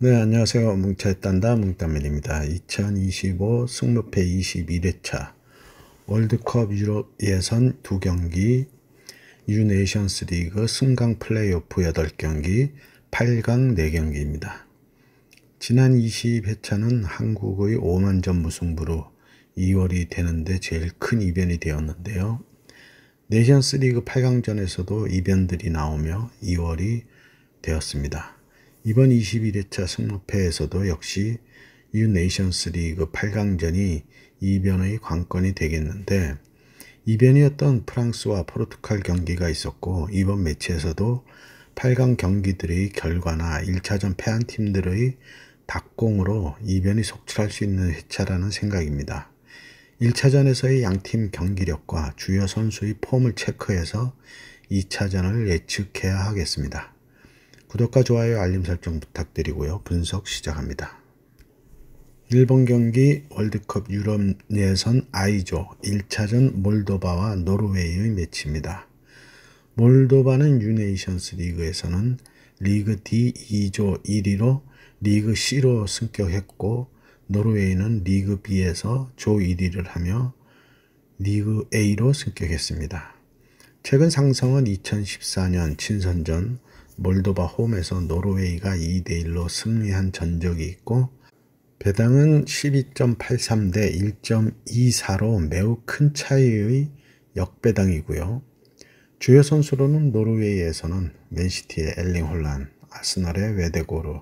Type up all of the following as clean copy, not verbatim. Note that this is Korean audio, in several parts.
네, 안녕하세요. 뭉쳐에 딴다 뭉따맨입니다. 2025 승무패 21회차 월드컵 유럽 예선 2경기, 유네이션스 리그 승강 플레이오프 8경기, 8강 4경기입니다. 지난 20회차는 한국의 5만점 무승부로 2월이 되는데 제일 큰 이변이 되었는데요. 네이션스 리그 8강전에서도 이변들이 나오며 2월이 되었습니다. 이번 21회차 승무패에서도 역시 유네이션스 리그 8강전이 이변의 관건이 되겠는데, 이변이었던 프랑스와 포르투갈 경기가 있었고, 이번 매치에서도 8강 경기들의 결과나 1차전 패한 팀들의 đặc 공으로 이변이 속출할 수 있는 회차라는 생각입니다. 1차전에서의 양팀 경기력과 주요 선수의 폼을 체크해서 2차전을 예측해야 하겠습니다. 구독과 좋아요, 알림 설정 부탁드리고요. 분석 시작합니다. 일본 경기 월드컵 유럽 예선 I조 1차전 몰도바와 노르웨이의 매치입니다. 몰도바는 유네이션스 리그에서는 리그 D 2조 1위로 리그 C로 승격했고, 노르웨이는 리그 B에서 조 1위를 하며 리그 A로 승격했습니다. 최근 상성은 2014년 친선전 몰도바 홈에서 노르웨이가 2대1로 승리한 전적이 있고, 배당은 12.83 대 1.24로 매우 큰 차이의 역배당이고요. 주요 선수로는 노르웨이에서는 맨시티의 엘링 홀란, 아스널의 웨데고르,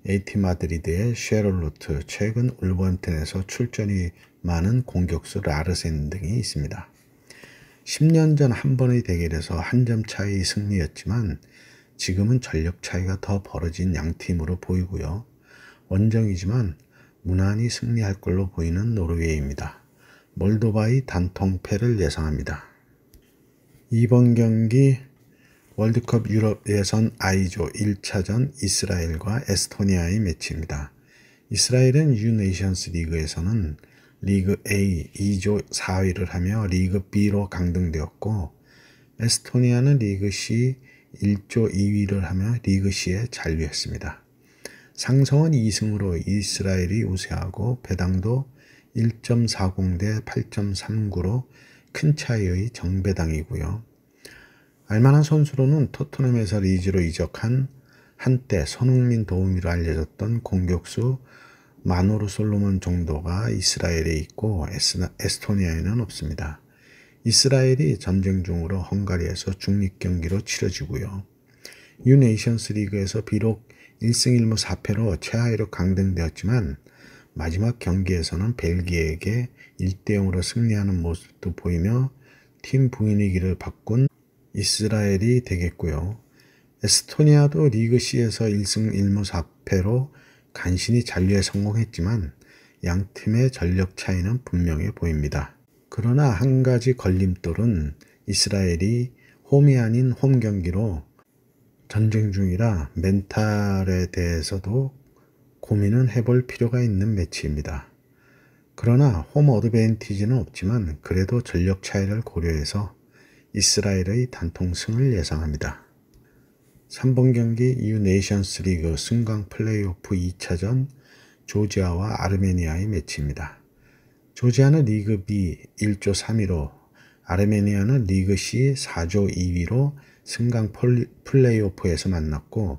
AT 마드리드의 쉐럴루트, 최근 울버햄튼에서 출전이 많은 공격수 라르센 등이 있습니다. 10년 전 한 번의 대결에서 한 점 차이 승리였지만 지금은 전력 차이가 더 벌어진 양팀으로 보이고요. 원정이지만 무난히 승리할 걸로 보이는 노르웨이입니다. 몰도바의 단통패를 예상합니다. 이번 경기 월드컵 유럽 예선 I조 1차전 이스라엘과 에스토니아의 매치입니다. 이스라엘은 유네이션스 리그에서는 리그 A 2조 4위를 하며 리그 B로 강등되었고, 에스토니아는 리그 C 1조 2위를 하며 리그 C에 잔류했습니다. 상성은 2승으로 이스라엘이 우세하고, 배당도 1.40 대 8.39로 큰 차이의 정배당이고요. 알만한 선수로는 토트넘에서 리즈로 이적한 한때 손흥민 도우미로 알려졌던 공격수 마노르 솔로몬 정도가 이스라엘에 있고, 에스토니아에는 없습니다. 이스라엘이 전쟁 중으로 헝가리에서 중립 경기로 치러지고요. 유네이션스 리그에서 비록 1승 1무 4패로 최하위로 강등되었지만 마지막 경기에서는 벨기에에게 1대0으로 승리하는 모습도 보이며 팀 분위기를 바꾼 이스라엘이 되겠고요. 에스토니아도 리그 C에서 1승 1무 4패로 간신히 잔류에 성공했지만 양 팀의 전력 차이는 분명해 보입니다. 그러나 한 가지 걸림돌은 이스라엘이 홈이 아닌 홈 경기로 전쟁 중이라 멘탈에 대해서도 고민은 해볼 필요가 있는 매치입니다. 그러나 홈 어드밴티지는 없지만 그래도 전력 차이를 고려해서 이스라엘의 단통승을 예상합니다. 3번 경기 유네이션스 리그 승강 플레이오프 2차전 조지아와 아르메니아의 매치입니다. 조지아는 리그 B 1조 3위로, 아르메니아는 리그 C 4조 2위로 승강 플레이오프에서 만났고,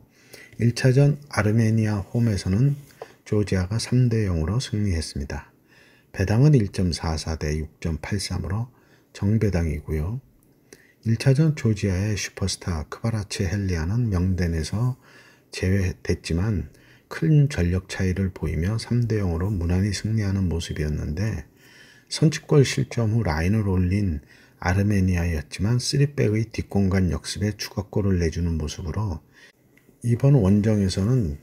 1차전 아르메니아 홈에서는 조지아가 3대0으로 승리했습니다. 배당은 1.44 대 6.83으로 정배당이고요. 1차전 조지아의 슈퍼스타 크바라체 헬리아는 명단에서 제외됐지만 큰 전력 차이를 보이며 3대0으로 무난히 승리하는 모습이었는데, 선취골 실점 후 라인을 올린 아르메니아였지만 3백의 뒷공간 역습에 추가골을 내주는 모습으로 이번 원정에서는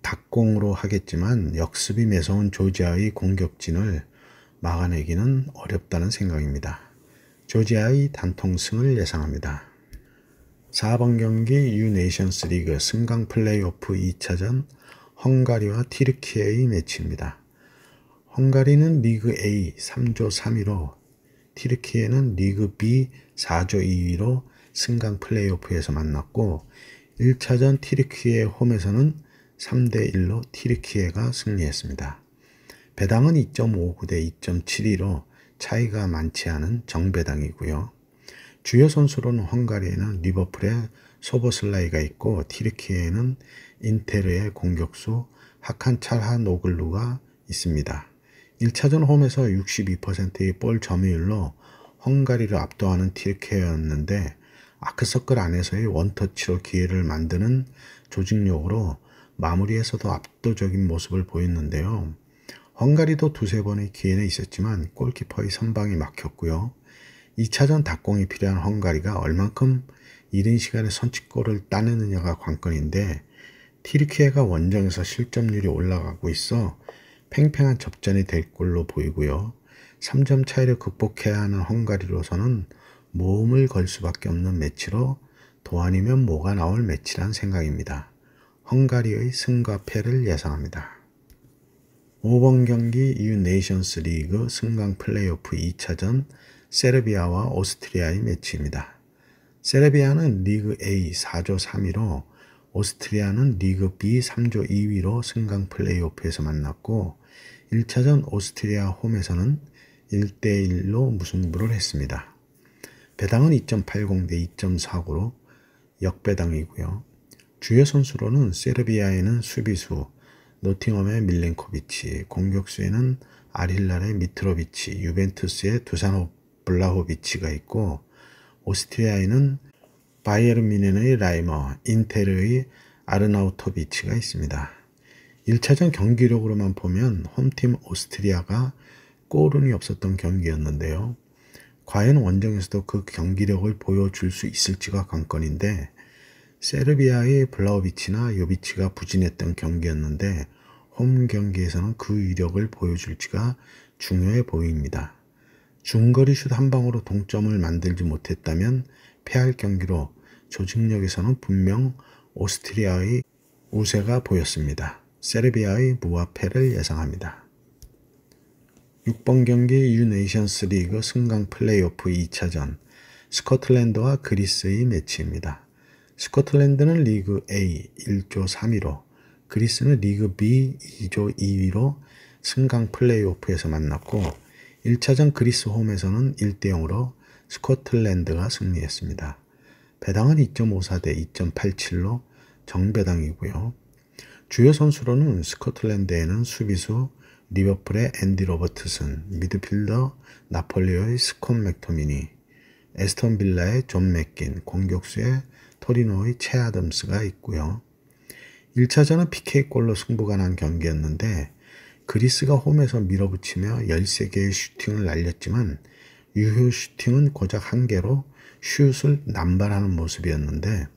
đặc 공으로 하겠지만 역습이 매서운 조지아의 공격진을 막아내기는 어렵다는 생각입니다. 조지아의 단통승을 예상합니다. 4번 경기 유네이션스 리그 승강 플레이오프 2차전 헝가리와 튀르키예의 매치입니다. 헝가리는 리그 A 3조 3위로, 튀르키예는 리그 B 4조 2위로 승강 플레이오프에서 만났고, 1차전 튀르키예 홈에서는 3대1로 튀르키예가 승리했습니다. 배당은 2.59 대 2.72로 차이가 많지 않은 정배당이고요. 주요 선수로는 헝가리에는 리버풀의 소보슬라이가 있고 튀르키예에는 인테르의 공격수 하칸 찰하노글루가 있습니다. 1차전 홈에서 62%의 볼 점유율로 헝가리를 압도하는 튀르키예였는데 아크서클 안에서의 원터치로 기회를 만드는 조직력으로 마무리에서도 압도적인 모습을 보였는데요. 헝가리도 두세 번의 기회는 있었지만 골키퍼의 선방이 막혔고요. 2차전 닭공이 필요한 헝가리가 얼만큼 이른 시간에 선취골을 따내느냐가 관건인데 튀르키예가 원정에서 실점률이 올라가고 있어 팽팽한 접전이 될 걸로 보이고요. 3점 차이를 극복해야 하는 헝가리로서는 모험을 걸 수밖에 없는 매치로 도안이면 뭐가 나올 매치란 생각입니다. 헝가리의 승과 패를 예상합니다. 5번 경기 EU 네이션스 리그 승강 플레이오프 2차전 세르비아와 오스트리아의 매치입니다. 세르비아는 리그 A 4조 3위로 오스트리아는 리그 B 3조 2위로 승강 플레이오프에서 만났고 1차전 오스트리아 홈에서는 1대1로 무승부를 했습니다. 배당은 2.80 대 2.49로 역배당이고요. 주요 선수로는 세르비아에는 수비수 노팅엄의 밀렌코비치, 공격수에는 아릴랄의 미트로비치, 유벤투스의 두산 블라호비치가 있고 오스트리아에는 바이에른 뮌헨의 라이머, 인테르의 아르나우토비치가 있습니다. 1차전 경기력으로만 보면 홈팀 오스트리아가 골운이 없었던 경기였는데요. 과연 원정에서도 그 경기력을 보여줄 수 있을지가 관건인데 세르비아의 블라호비치나 요비치가 부진했던 경기였는데 홈 경기에서는 그 위력을 보여줄지가 중요해 보입니다. 중거리 슛 한 방으로 동점을 만들지 못했다면 패할 경기로 조직력에서는 분명 오스트리아의 우세가 보였습니다. 세르비아의 무화패를 예상합니다. 6번 경기 EU 네이션스 리그 승강 플레이오프 2차전 스코틀랜드와 그리스의 매치입니다. 스코틀랜드는 리그 A 1조 3위로 그리스는 리그 B 2조 2위로 승강 플레이오프에서 만났고 1차전 그리스 홈에서는 1대0으로 스코틀랜드가 승리했습니다. 배당은 2.54 대 2.87로 정배당이고요. 주요 선수로는 스코틀랜드에는 수비수 리버풀의 앤디 로버트슨, 미드필더 나폴리의 스콧 맥토미니, 에스턴 빌라의 존 맥긴, 공격수의 토리노의 채 아담스가 있고요. 1차전은 PK골로 승부가 난 경기였는데 그리스가 홈에서 밀어붙이며 13개의 슈팅을 날렸지만 유효 슈팅은 고작 1개로 슛을 남발하는 모습이었는데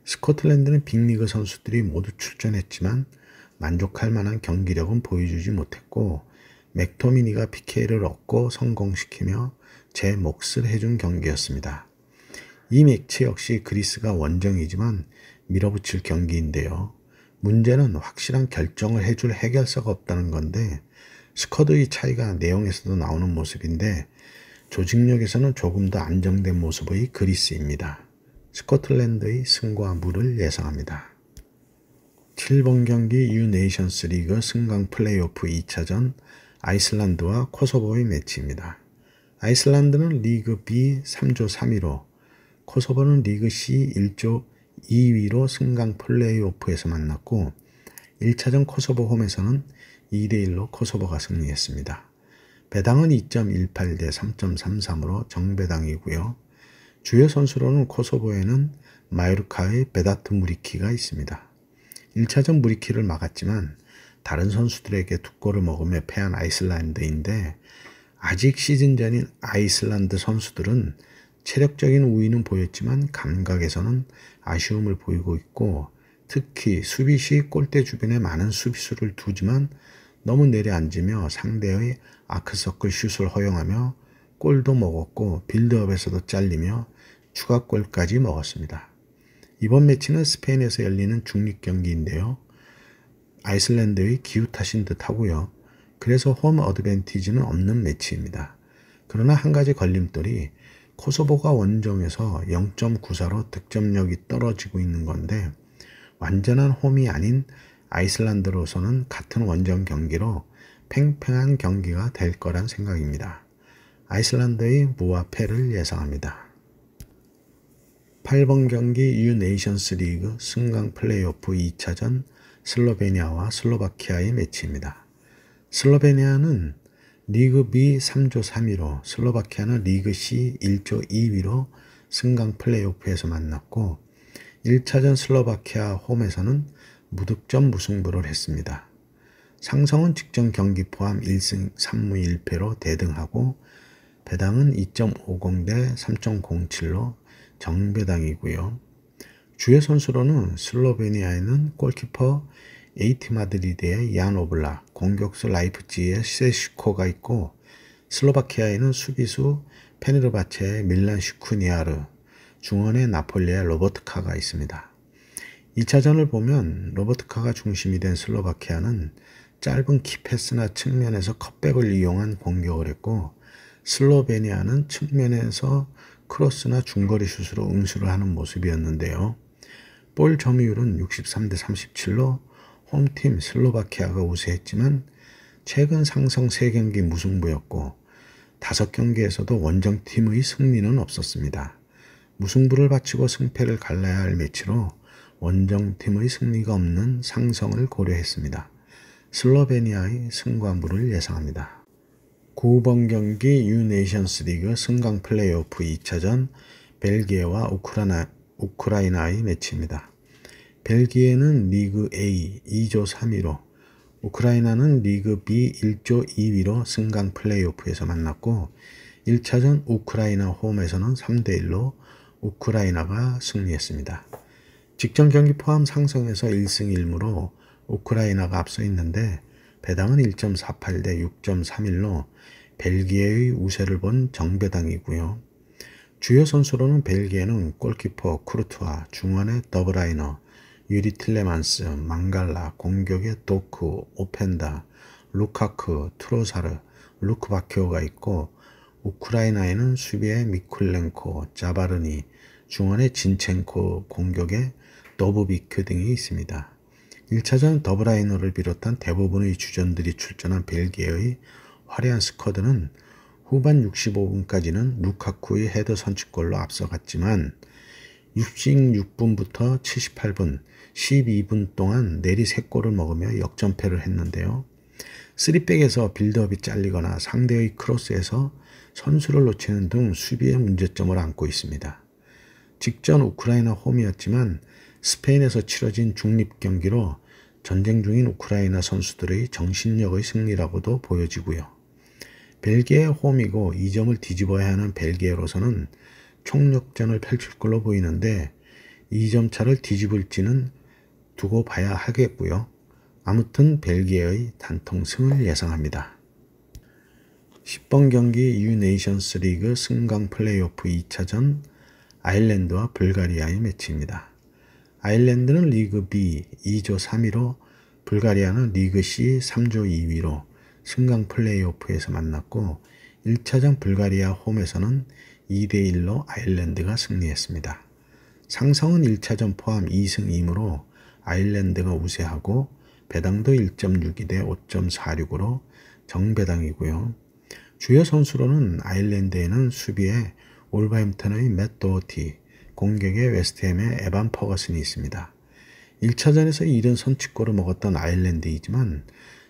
스코틀랜드는 빅리그 선수들이 모두 출전했지만 만족할 만한 경기력은 보여주지 못했고 맥토미니가 PK를 얻고 성공시키며 제 몫을 해준 경기였습니다. 이 매치 역시 그리스가 원정이지만 밀어붙일 경기인데요. 문제는 확실한 결정을 해줄 해결사가 없다는 건데 스쿼드의 차이가 내용에서도 나오는 모습인데 조직력에서는 조금 더 안정된 모습의 그리스입니다. 스코틀랜드의 승과 무를 예상합니다. 7번 경기 EU 네이션스 리그 승강 플레이오프 2차전 아이슬란드와 코소보의 매치입니다. 아이슬란드는 리그 B 3조 3위로 코소보는 리그 C 1조 2위로 승강 플레이오프에서 만났고 1차전 코소보 홈에서는 2대1로 코소보가 승리했습니다. 배당은 2.18 대 3.33으로 정배당이고요. 주요 선수로는 코소보에는 마요르카의 베다트 무리키가 있습니다. 1차전 무리키를 막았지만 다른 선수들에게 두 골을 먹으며 패한 아이슬란드인데 아직 시즌 전인 아이슬란드 선수들은 체력적인 우위는 보였지만 감각에서는 아쉬움을 보이고 있고 특히 수비 시 골대 주변에 많은 수비수를 두지만 너무 내려앉으며 상대의 아크서클 슛을 허용하며 골도 먹었고 빌드업에서도 잘리며 추가골까지 먹었습니다. 이번 매치는 스페인에서 열리는 중립 경기인데요. 아이슬란드의 기후 탓인 듯 하고요. 그래서 홈 어드밴티지는 없는 매치입니다. 그러나 한 가지 걸림돌이 코소보가 원정에서 0.94로 득점력이 떨어지고 있는 건데 완전한 홈이 아닌 아이슬란드로서는 같은 원정 경기로 팽팽한 경기가 될 거란 생각입니다. 아이슬란드의 무와 패를 예상합니다. 8번 경기 유네이션스 리그 승강 플레이오프 2차전 슬로베니아와 슬로바키아의 매치입니다. 슬로베니아는 리그 B 3조 3위로 슬로바키아는 리그 C 1조 2위로 승강 플레이오프에서 만났고 1차전 슬로바키아 홈에서는 무득점 무승부를 했습니다. 상성은 직전 경기 포함 1승 3무 1패로 대등하고 배당은 2.50 대 3.07로 정배당이고요. 주요 선수로는 슬로베니아에는 골키퍼 에이티 마드리드의 얀 오블락, 공격수 라이프치히의 세슈코가 있고 슬로바키아에는 수비수 페네르바체의 밀란 슈쿠니아르, 중원의 나폴리의 로버트카가 있습니다. 2차전을 보면 로버트카가 중심이 된 슬로바키아는 짧은 키패스나 측면에서 컷백을 이용한 공격을 했고 슬로베니아는 측면에서 크로스나 중거리 슛으로 응수를 하는 모습이었는데요. 볼 점유율은 63대 37로 홈팀 슬로바키아가 우세했지만 최근 상성 3경기 무승부였고 5경기에서도 원정팀의 승리는 없었습니다. 무승부를 바치고 승패를 갈라야 할 매치로 원정팀의 승리가 없는 상성을 고려했습니다. 슬로베니아의 승관부를 예상합니다. 9번 경기 유네이션스 리그 승강 플레이오프 2차전 벨기에와 우크라이나의 매치입니다. 벨기에는 리그 A 2조 3위로 우크라이나는 리그 B 1조 2위로 승강 플레이오프에서 만났고 1차전 우크라이나 홈에서는 3대 1로 우크라이나가 승리했습니다. 직전 경기 포함 상성에서 1승 1무로 우크라이나가 앞서 있는데 배당은 1.48 대 6.31로 벨기에의 우세를 본 정배당이고요. 주요 선수로는 벨기에는 골키퍼 쿠르투아, 중원의 더브라이너, 유리 틸레만스, 망갈라, 공격의 도크, 오펜다, 루카크, 트로사르, 루크바키오가 있고 우크라이나에는 수비의 미쿨렌코, 자바르니, 중원의 진첸코, 공격의 도브비크 등이 있습니다. 1차전 더브라이너를 비롯한 대부분의 주전들이 출전한 벨기에의 화려한 스쿼드는 후반 65분까지는 루카쿠의 헤더 선취골로 앞서갔지만 66분부터 78분, 12분 동안 내리 3골을 먹으며 역전패를 했는데요. 3백에서 빌드업이 잘리거나 상대의 크로스에서 선수를 놓치는 등 수비에 문제점을 안고 있습니다. 직전 우크라이나 홈이었지만 스페인에서 치러진 중립 경기로 전쟁 중인 우크라이나 선수들의 정신력의 승리라고도 보여지고요. 벨기에 홈이고 2점을 뒤집어야 하는 벨기에로서는 총력전을 펼칠 걸로 보이는데 2점 차를 뒤집을지는 두고 봐야 하겠고요. 아무튼 벨기에의 단통승을 예상합니다. 10번 경기 유네이션스 리그 승강 플레이오프 2차전 아일랜드와 불가리아의 매치입니다. 아일랜드는 리그 B 2조 3위로 불가리아는 리그 C 3조 2위로 승강 플레이오프에서 만났고 1차전 불가리아 홈에서는 2대 1로 아일랜드가 승리했습니다. 상성은 1차전 포함 2승 2무로 아일랜드가 우세하고 배당도 1.62 대 5.46으로 정배당이고요. 주요 선수로는 아일랜드에는 수비에 올버햄튼의 맷 도어티, 공격의 웨스트햄의 에반 퍼거슨이 있습니다. 1차전에서 이른 선취골을 먹었던 아일랜드이지만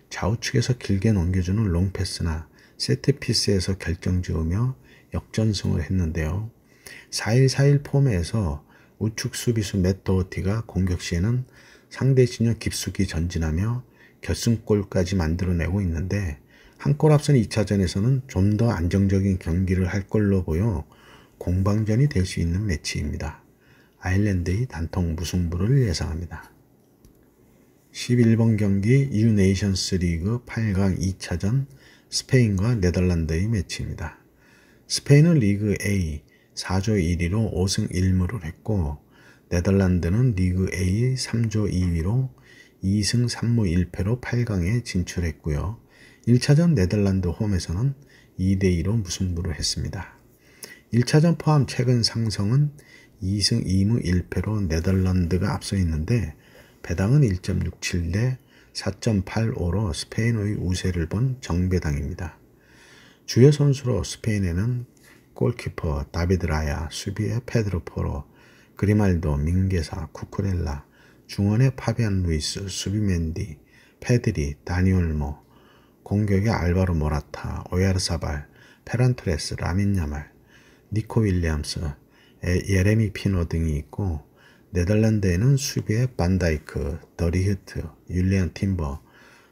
좌우측에서 길게 넘겨주는 롱패스나 세트피스에서 결정지으며 역전승을 했는데요. 4-1-4-1 폼에서 우측 수비수 맷 도어티가 공격 시에는 상대 진영 깊숙이 전진하며 결승골까지 만들어내고 있는데 한 골 앞선 2차전에서는 좀 더 안정적인 경기를 할 걸로 보여 공방전이 될 수 있는 매치입니다. 아일랜드의 단통 무승부를 예상합니다. 11번 경기 유네이션스 리그 8강 2차전 스페인과 네덜란드의 매치입니다. 스페인은 리그 A 4조 1위로 5승 1무를 했고 네덜란드는 리그 A 3조 2위로 2승 3무 1패로 8강에 진출했고요. 1차전 네덜란드 홈에서는 2대 2로 무승부를 했습니다. 1차전 포함 최근 상성은 2승 2무 1패로 네덜란드가 앞서 있는데 배당은 1.67 대 4.85로 스페인의 우세를 본 정배당입니다. 주요 선수로 스페인에는 골키퍼 다비드 라야, 수비에 페드로 포로, 그리말도, 민게사, 쿠쿠렐라, 중원에 파비안 루이스, 수비 맨디, 페드리, 다니 올모, 공격에 알바로 모라타, 오야르사발, 페란 토레스, 라민 야말, 니코 윌리엄스, 예레미 피노 등이 있고, 네덜란드에는 수비에 반다이크, 더리히트, 율리안 팀버,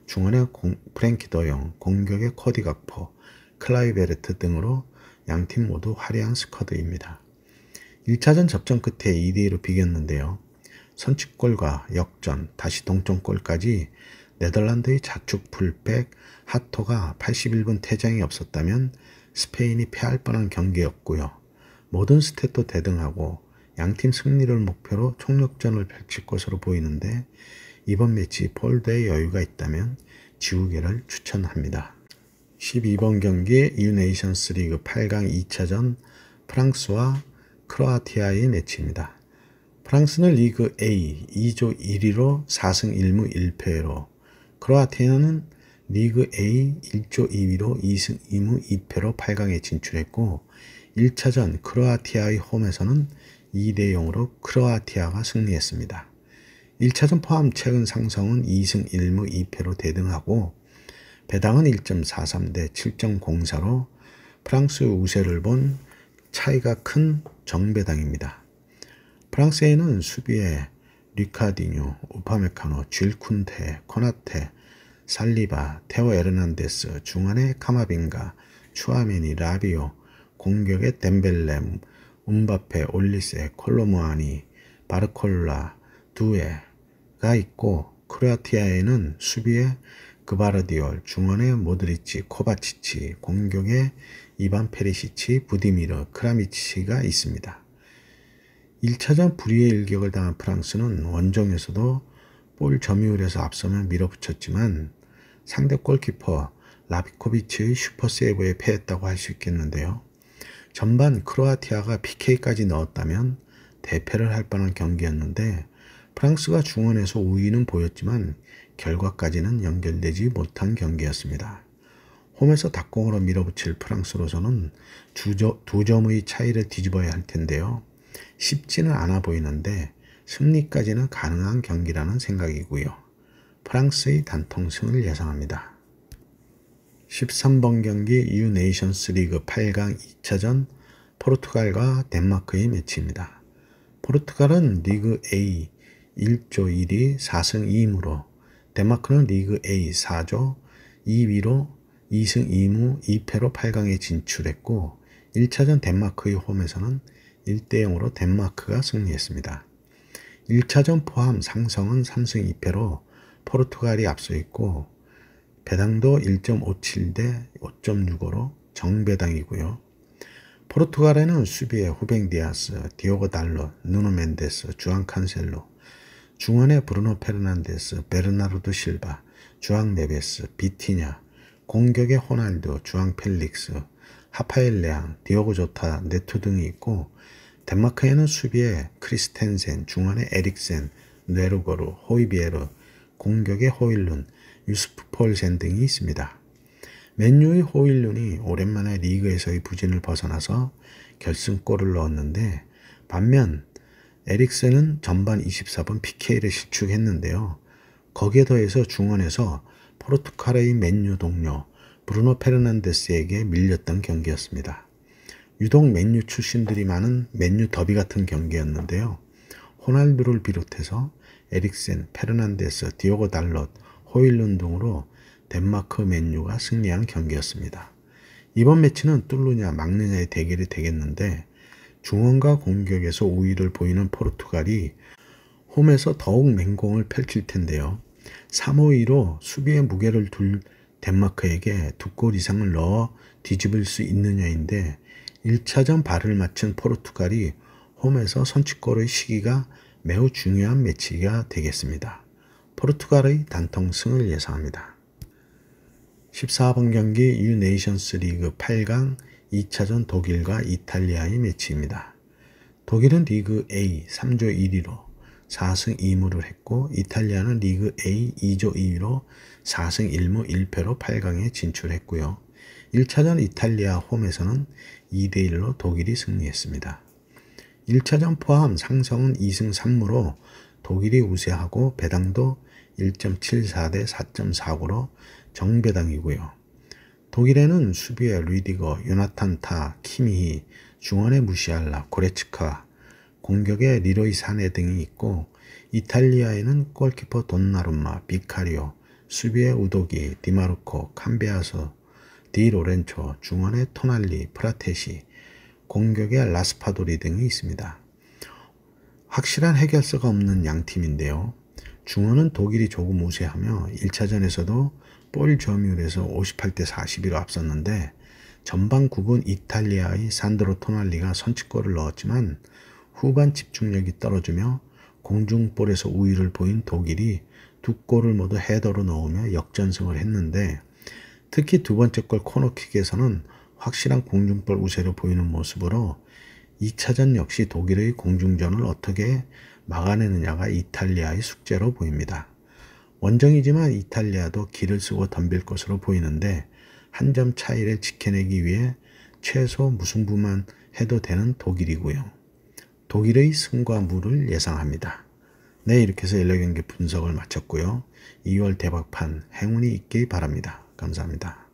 중원에 프랭키 더용, 공격에 코디 각포, 클라이베르트 등으로 양팀 모두 화려한 스쿼드입니다. 1차전 접전 끝에 2대2로 비겼는데요. 선취골과 역전, 다시 동점골까지 네덜란드의 자축 풀백 하토가 81분 퇴장이 없었다면 스페인이 패할 뻔한 경기였고요. 모든 스탯도 대등하고 양팀 승리를 목표로 총력전을 펼칠 것으로 보이는데 이번 매치 폴드에 여유가 있다면 지우개를 추천합니다. 12번 경기 유네이션스 리그 8강 2차전 프랑스와 크로아티아의 매치입니다. 프랑스는 리그 A 2조 1위로 4승 1무 1패로, 크로아티아는 리그 A 1조 2위로 2승 2무 2패로 8강에 진출했고 1차전 크로아티아의 홈에서는 2대 0으로 크로아티아가 승리했습니다. 1차전 포함 최근 상성은 2승 1무 2패로 대등하고 배당은 1.43 대 7.04로 프랑스 우세를 본 차이가 큰 정배당입니다. 프랑스에는 수비에 리카디뉴, 우파메카노, 쥘쿤테, 코나테, 살리바, 테오 에르난데스, 중원에 카마빙가, 추아메니, 라비오, 공격에 덴벨레, 음바페, 올리세, 콜로무아니, 바르콜라, 두에가 있고 크로아티아에는 수비에 그바르디올, 중원에 모드리치, 코바치치, 공격에 이반 페리시치, 부디미르, 크라미치가 있습니다. 1차전 불의의 일격을 당한 프랑스는 원정에서도 볼 점유율에서 앞서며 밀어붙였지만 상대 골키퍼 라비코비치의 슈퍼세이브에 패했다고 할 수 있겠는데요. 전반 크로아티아가 PK까지 넣었다면 대패를 할 뻔한 경기였는데 프랑스가 중원에서 우위는 보였지만 결과까지는 연결되지 못한 경기였습니다. 홈에서 닭공으로 밀어붙일 프랑스로서는 두 점의 차이를 뒤집어야 할 텐데요. 쉽지는 않아 보이는데 승리까지는 가능한 경기라는 생각이고요. 프랑스의 단통승을 예상합니다. 13번 경기 유네이션스 리그 8강 2차전 포르투갈과 덴마크의 매치입니다. 포르투갈은 리그 A 1조 1위 4승 2무로, 덴마크는 리그 A 4조 2위로 2승 2무 2패로 8강에 진출했고 1차전 덴마크의 홈에서는 1대 0으로 덴마크가 승리했습니다. 1차전 포함 상성은 3승 2패로 포르투갈이 앞서 있고 배당도 1.57 대 5.65로 정배당이고요. 포르투갈에는 수비에 후뱅 디아스, 디오고 달롯, 누노 멘데스, 주앙 칸셀로, 중원에 브루노 페르난데스, 베르나르도 실바, 주앙 네베스, 비티냐, 공격에 호날두, 주앙 펠릭스, 하파엘 레앙, 디오고 조타, 네투 등이 있고 덴마크에는 수비에 크리스텐센, 중원에 에릭센, 뇌르거루, 호이비에르, 공격에 호일룬, 유스프 폴센 등이 있습니다. 맨유의 호일룬이 오랜만에 리그에서의 부진을 벗어나서 결승골을 넣었는데 반면 에릭센은 전반 24분 PK를 실축했는데요. 거기에 더해서 중원에서 포르투갈의 맨유 동료 브루노 페르난데스에게 밀렸던 경기였습니다. 유독 맨유 출신들이 많은 맨유 더비 같은 경기였는데요. 호날두를 비롯해서 에릭센, 페르난데스, 디오고 달롯, 호일룬 등으로 덴마크 맨유가 승리한 경기였습니다. 이번 매치는 뚫느냐 막느냐의 대결이 되겠는데 중원과 공격에서 우위를 보이는 포르투갈이 홈에서 더욱 맹공을 펼칠 텐데요. 3-5-2로 수비의 무게를 둘 덴마크에게 2골 이상을 넣어 뒤집을 수 있느냐인데 1차전 발을 맞춘 포르투갈이 홈에서 선취골의 시기가 매우 중요한 매치가 되겠습니다. 포르투갈의 단통승을 예상합니다. 14번 경기 유네이션스 리그 8강 2차전 독일과 이탈리아의 매치입니다. 독일은 리그 A 3조 1위로 4승 2무를 했고 이탈리아는 리그 A 2조 2위로 4승 1무 1패로 8강에 진출했고요. 1차전 이탈리아 홈에서는 2대1로 독일이 승리했습니다. 1차전 포함 상성은 2승 3무로 독일이 우세하고 배당도 1.74 대 4.49로 정배당이고요. 독일에는 수비에 리디거, 요나탄 타, 키미히, 중원에 무시알라, 고레츠카, 공격에 리로이 사네 등이 있고 이탈리아에는 골키퍼 돈나룸마, 비카리오, 수비에 우도기, 디마르코, 캄베아소, 디 로렌초, 중원에 토날리, 프라테시, 공격에 라스파도리 등이 있습니다. 확실한 해결사가 없는 양팀인데요. 중원은 독일이 조금 우세하며 1차전에서도 볼 점유율에서 58대 41로 앞섰는데 전반 9분 이탈리아의 산드로 토날리가 선취골을 넣었지만 후반 집중력이 떨어지며 공중볼에서 우위를 보인 독일이 두 골을 모두 헤더로 넣으며 역전승을 했는데 특히 두 번째 골 코너킥에서는 확실한 공중볼 우세를 보이는 모습으로 2차전 역시 독일의 공중전을 어떻게 막아내느냐가 이탈리아의 숙제로 보입니다. 원정이지만 이탈리아도 기를 쓰고 덤빌 것으로 보이는데 한 점 차이를 지켜내기 위해 최소 무승부만 해도 되는 독일이고요. 독일의 승과 무를 예상합니다. 네, 이렇게 해서 11경기 분석을 마쳤고요. 2월 대박판 행운이 있길 바랍니다. 감사합니다.